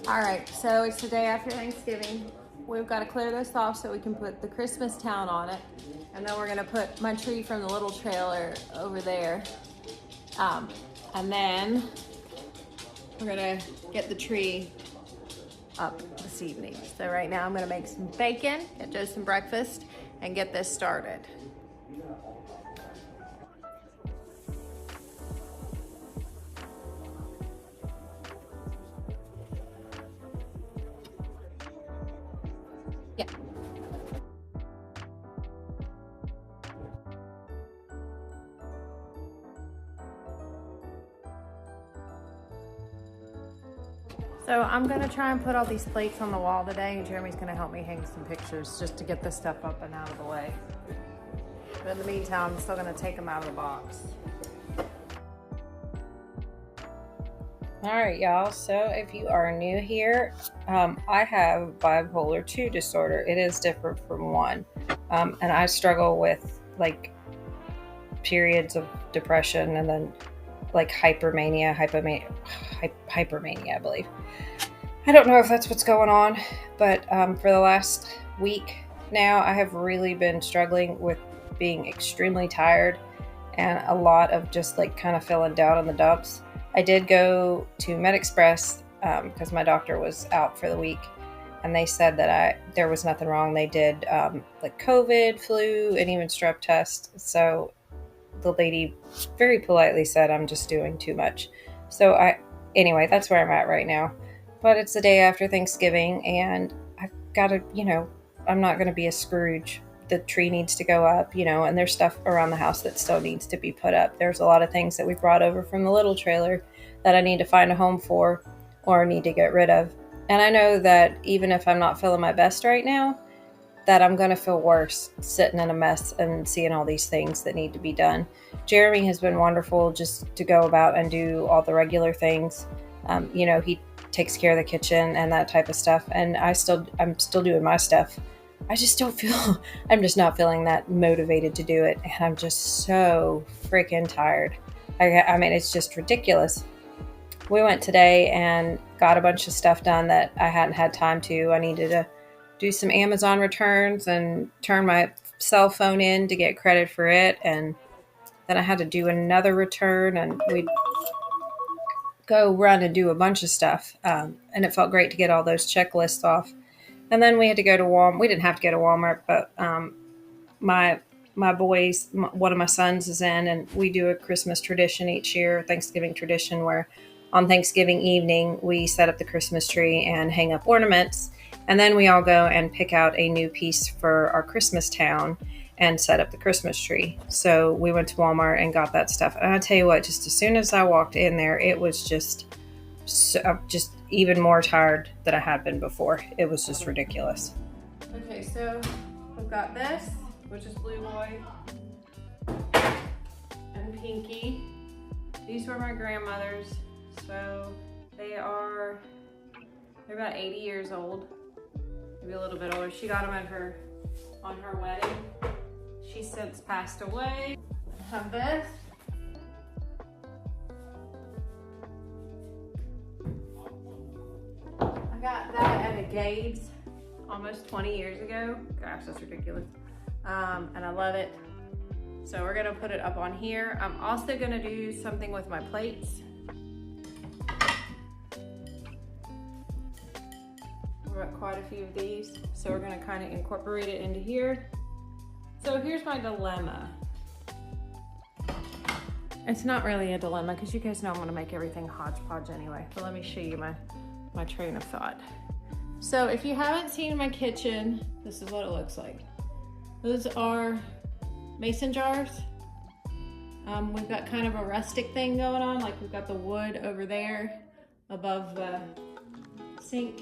All right, so it's the day after Thanksgiving. We've got to clear this off so we can put the Christmas town on it. And then we're gonna put my tree from the little trailer over there. And then we're gonna get the tree up this evening. So right now I'm gonna make some bacon, get Joe some breakfast, and get this started. Yeah. So I'm gonna try and put all these plates on the wall today, and Jeremy's gonna help me hang some pictures just to get this stuff up and out of the way. But in the meantime, I'm still gonna take them out of the box. All right, y'all, so if you are new here, I have bipolar 2 disorder. It is different from 1. And I struggle with like periods of depression and then like hypermania, I believe. I don't know if that's what's going on, but for the last week now, I have really been struggling with being extremely tired and a lot of just like kind of feeling down in the dumps. I did go to MedExpress because my doctor was out for the week, and they said that there was nothing wrong. They did like COVID, flu, and even strep test. So the lady very politely said I'm just doing too much. So anyway, that's where I'm at right now. But it's the day after Thanksgiving, and I've got to, I'm not going to be a Scrooge. The tree needs to go up, and there's stuff around the house that still needs to be put up. There's a lot of things that we brought over from the little trailer that I need to find a home for or need to get rid of. And I know that even if I'm not feeling my best right now, that I'm going to feel worse sitting in a mess and seeing all these things that need to be done. Jeremy has been wonderful just to go about and do all the regular things. He takes care of the kitchen and that type of stuff. And I'm still doing my stuff. I just don't feel, I'm just not feeling that motivated to do it. And I'm just so freaking tired. I mean, it's just ridiculous. We went today and got a bunch of stuff done that I hadn't had time to. I needed to do some Amazon returns and turn my cell phone in to get credit for it. And then I had to do another return, and we'd go run and do a bunch of stuff. And it felt great to get all those checklists off. And then we had to go to Walmart. We didn't have to go to Walmart, but my boys, one of my sons is in, and we do a Christmas tradition each year, Thanksgiving tradition, where on Thanksgiving evening, we set up the Christmas tree and hang up ornaments. And then we all go and pick out a new piece for our Christmas town and set up the Christmas tree. So we went to Walmart and got that stuff. And I tell you what, just as soon as I walked in there, it was just even more tired than I had been before. It was just ridiculous. Okay, so we've got this, which is Blue Boy and Pinky. These were my grandmother's. So they're about 80 years old, maybe a little bit older. She got them on her wedding. She's since passed away. I have this. I got that at a Gabe's almost 20 years ago. Gosh, that's ridiculous. And I love it. So we're gonna put it up on here. I'm also gonna do something with my plates. We've got quite a few of these, so we're gonna kind of incorporate it into here. So here's my dilemma. It's not really a dilemma because you guys know I'm gonna make everything hodgepodge anyway, but let me show you my train of thought. So if you haven't seen my kitchen, this is what it looks like. Those are mason jars. We've got kind of a rustic thing going on, like we've got the wood over there above the sink.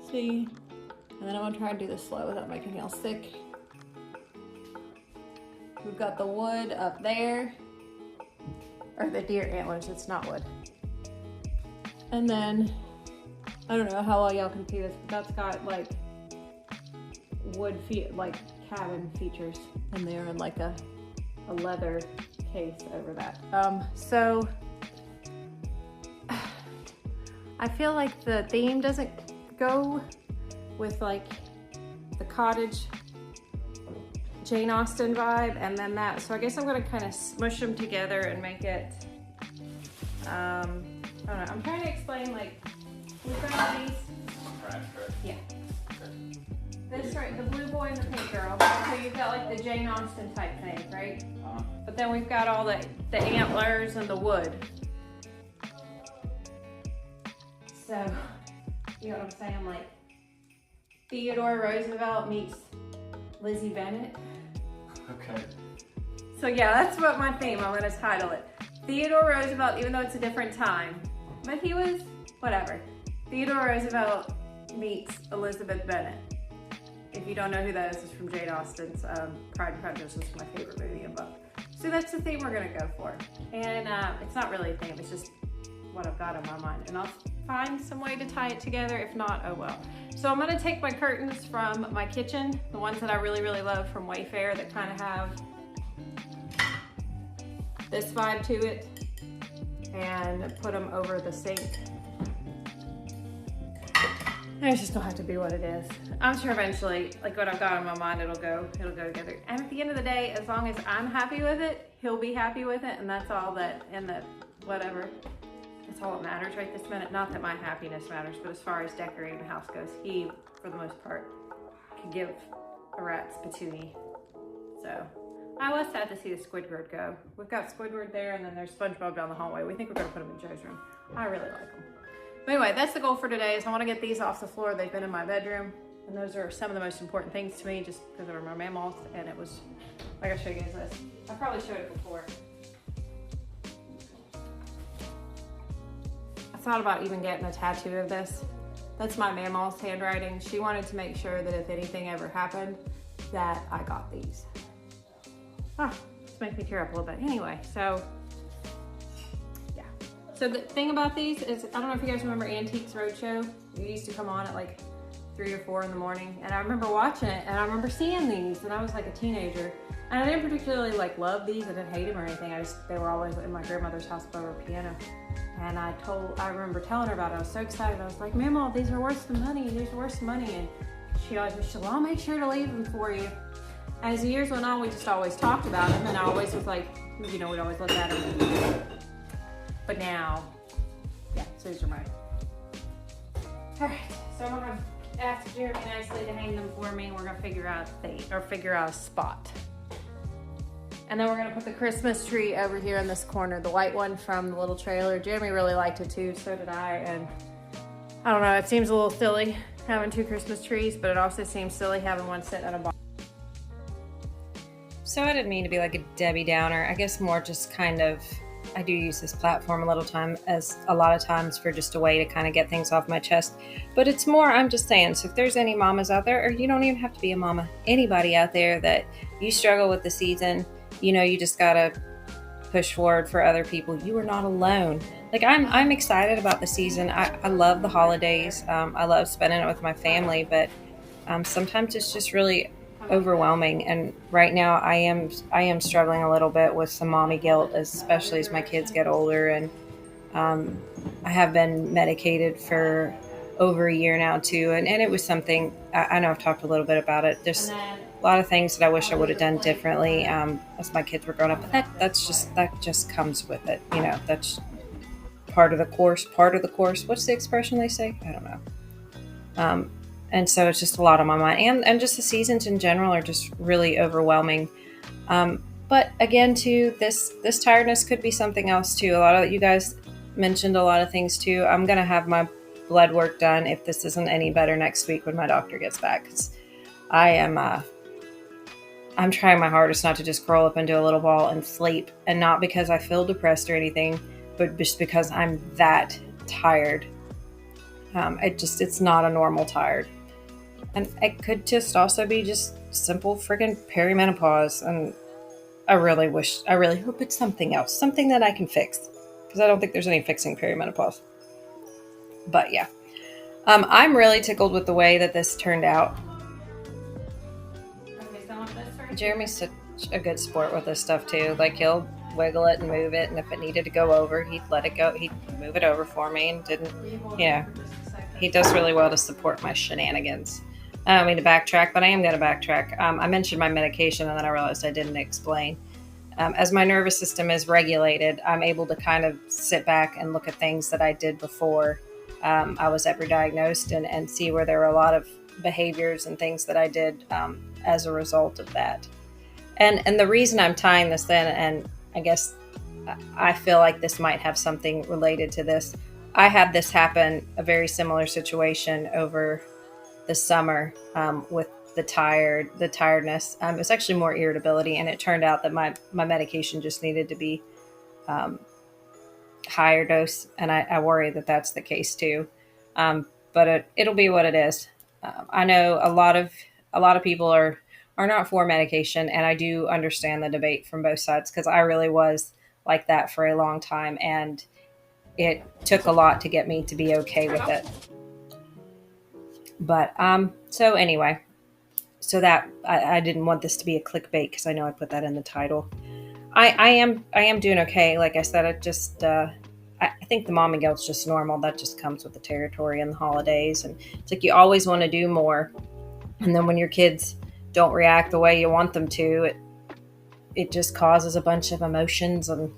See? And then I'm gonna try and do this slow without making nails thick. We've got the wood up there, or the deer antlers, it's not wood. And then, I don't know how well y'all can see this, but that's got like wood like cabin features in there, and like a leather case over that. So I feel like the theme doesn't go with like the cottage Jane Austen vibe and then that. So I guess I'm gonna kind of smush them together and make it, I don't know, I'm trying to explain like, we've got these, yeah. This right, the blue boy and the pink girl. So you've got like the Jane Austen type thing, right? But then we've got all the antlers and the wood. So, you know what I'm saying? Like, Theodore Roosevelt meets Lizzie Bennet. Okay. So yeah, that's what my theme, I'm gonna title it. Theodore Roosevelt, even though it's a different time. But he was, whatever. Theodore Roosevelt meets Elizabeth Bennet. If you don't know who that is, it's from Jane Austen's Pride and Prejudice, which is my favorite movie and book. So that's the theme we're gonna go for. And it's not really a theme, it's just what I've got on my mind. And I'll find some way to tie it together. If not, oh well. So I'm gonna take my curtains from my kitchen, the ones that I really, really love from Wayfair that kind of have this vibe to it, and put them over the sink. It's just gonna have to be what it is. I'm sure eventually, like what I've got on my mind, it'll go together. And at the end of the day, as long as I'm happy with it, he'll be happy with it, and that's all that, and that whatever, that's all that matters right this minute. Not that my happiness matters, but as far as decorating the house goes, he, for the most part, can give a rat's patootie. So, I was sad to see the Squidward go. We've got Squidward there, and then there's SpongeBob down the hallway. We think we're gonna put him in Joe's room. I really like him. But anyway, that's the goal for today, is I wanna get these off the floor. They've been in my bedroom, and those are some of the most important things to me, just because they were my mammals, and it was, like I showed you guys this. I probably showed it before. I thought about even getting a tattoo of this. That's my mammals handwriting. She wanted to make sure that if anything ever happened, that I got these. This makes me tear up a little bit. Anyway, so yeah. So the thing about these is, I don't know if you guys remember Antiques Roadshow. It used to come on at like 3 or 4 in the morning, and I remember watching it, and I remember seeing these, and I was like a teenager, and I didn't particularly like love these. I didn't hate them or anything. They were always in my grandmother's house by her piano, and I remember telling her about it. I was so excited. I was like, Mama, these are worth some money. These are worth some money, and she always said, well, I'll make sure to leave them for you. As the years went on, we just always talked about them, and I always was like, you know, we'd always look at them. But now, yeah, so these are mine. All right, so I'm gonna ask Jeremy nicely to hang them for me. We're gonna figure out a spot. And then we're gonna put the Christmas tree over here in this corner, the white one from the little trailer. Jeremy really liked it too, so did I, and I don't know, it seems a little silly having 2 Christmas trees, but it also seems silly having one sitting at a bar. So I didn't mean to be like a Debbie Downer. I guess more just kind of, I do use this platform a lot of times for just a way to kind of get things off my chest. But it's more, I'm just saying, so if there's any mamas out there, or you don't even have to be a mama, anybody out there that you struggle with the season, you know, you just gotta push forward for other people. You are not alone. Like I'm excited about the season. I love the holidays. I love spending it with my family, but sometimes it's just really overwhelming, and right now I am struggling a little bit with some mommy guilt, especially as my kids get older, and I have been medicated for over a year now too, and it was something, I know I've talked a little bit about it, there's a lot of things that I wish I would have done differently as my kids were growing up, but that just comes with it, you know, that's part of the course. What's the expression they say? I don't know. And so it's just a lot on my mind, and just the seasons in general are just really overwhelming. But again, too, this tiredness could be something else too. A lot of you guys mentioned a lot of things too. I'm gonna have my blood work done if this isn't any better next week when my doctor gets back, because I'm trying my hardest not to just curl up into a little ball and sleep, and not because I feel depressed or anything, but just because I'm that tired. It's not a normal tired. And it could just also be just simple freaking perimenopause. And I really hope it's something else, something that I can fix, because I don't think there's any fixing perimenopause. But yeah, I'm really tickled with the way that this turned out. Jeremy's such a good sport with this stuff too. Like he'll wiggle it and move it. And if it needed to go over, he'd let it go. He'd move it over for me and didn't, you know, he does really well to support my shenanigans. I don't mean to backtrack, but I am going to backtrack. I mentioned my medication and then I realized I didn't explain. As my nervous system is regulated, I'm able to kind of sit back and look at things that I did before I was ever diagnosed and see where there were a lot of behaviors and things that I did as a result of that. And the reason I'm tying this in, and I guess I feel like this might have something related to this. I had this happen, a very similar situation over the summer with the tiredness. It was actually more irritability, and it turned out that my medication just needed to be um, higher dose, and I worry that that's the case too. But it'll be what it is. I know a lot of people are not for medication, and I do understand the debate from both sides because I really was like that for a long time, and it took a lot to get me to be okay with it. But so anyway, so that I didn't want this to be a clickbait because I know I put that in the title. I am doing okay. Like I said, I think the mom and guilt's just normal. That just comes with the territory and the holidays, and it's like you always want to do more, and then when your kids don't react the way you want them to, it just causes a bunch of emotions and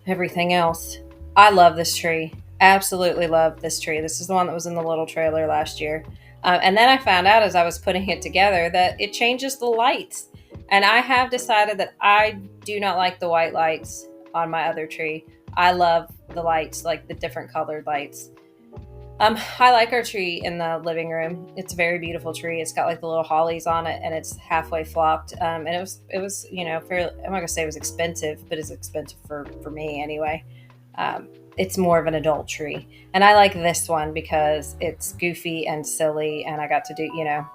everything else. I love this tree. Absolutely love this tree. This is the one that was in the little trailer last year. And then I found out as I was putting it together that it changes the lights. And I have decided that I do not like the white lights on my other tree. I love the lights, like the different colored lights. I like our tree in the living room. It's a very beautiful tree. It's got like the little hollies on it, and it's halfway flocked. And it was fairly. I'm not gonna say it was expensive, but it's expensive for me anyway. It's more of an adult tree, and I like this one because it's goofy and silly, and I got to do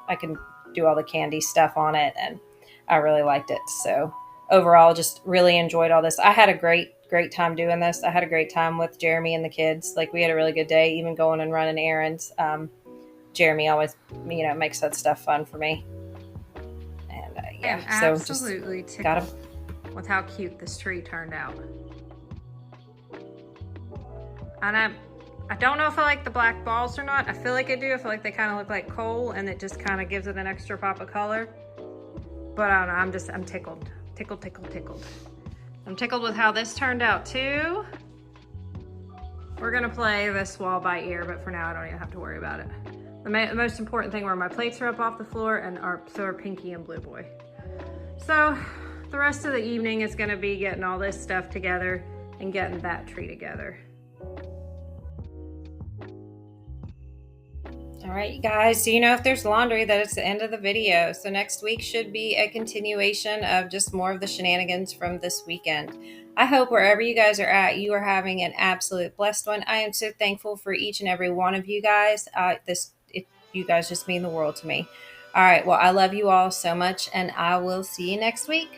I can do all the candy stuff on it, and I really liked it. So overall, just really enjoyed all this. I had a great time doing this. I had a great time with Jeremy and the kids. Like we had a really good day, even going and running errands. Jeremy always, makes that stuff fun for me. And I'm so absolutely just got tickled with how cute this tree turned out. And I don't know if I like the black balls or not. I feel like I do. I feel like they kind of look like coal, and it just kind of gives it an extra pop of color. But I don't know. I'm tickled. Tickled. I'm tickled with how this turned out too. We're gonna play this wall by ear, but for now I don't even have to worry about it. The most important thing were my plates are up off the floor, and so are Pinky and Blue Boy. So the rest of the evening is gonna be getting all this stuff together and getting that tree together. All right, you guys. So if there's laundry, that it's the end of the video. So next week should be a continuation of just more of the shenanigans from this weekend. I hope wherever you guys are at, you are having an absolute blessed one. I am so thankful for each and every one of you guys. You guys just mean the world to me. All right. Well, I love you all so much, and I will see you next week.